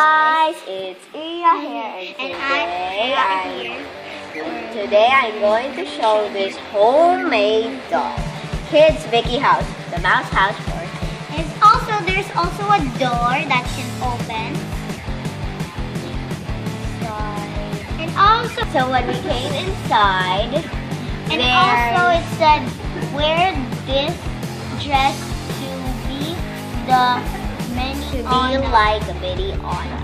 Guys, it's Iya here, and today I'm going to show this homemade doll. Kids Mickey House, the mouse house for kids. There's also a door that can open. So when we came inside, it said wear this dress to be like a mini Anna.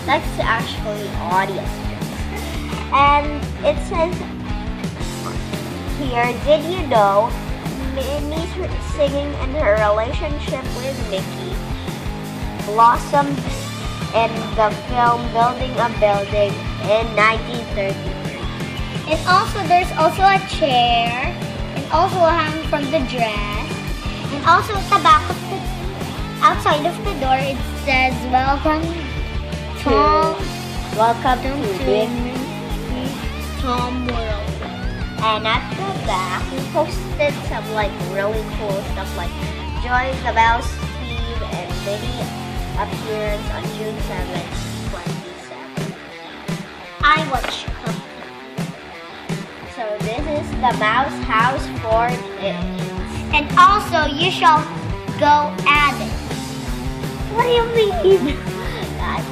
That's actually audience. And it says here, did you know Minnie's singing and her relationship with Mickey blossomed in the film Building a Building in 1933. There's also a chair, and also a hang from the dress, and also at the back of outside of the door it says welcome to Big Tom World. And at the back we posted some really cool stuff like join the mouse team and Minnie appearance on June 7th, 27. I watch Cupcake. So this is the mouse house for kids. And also you shall go at it. What do you mean? That's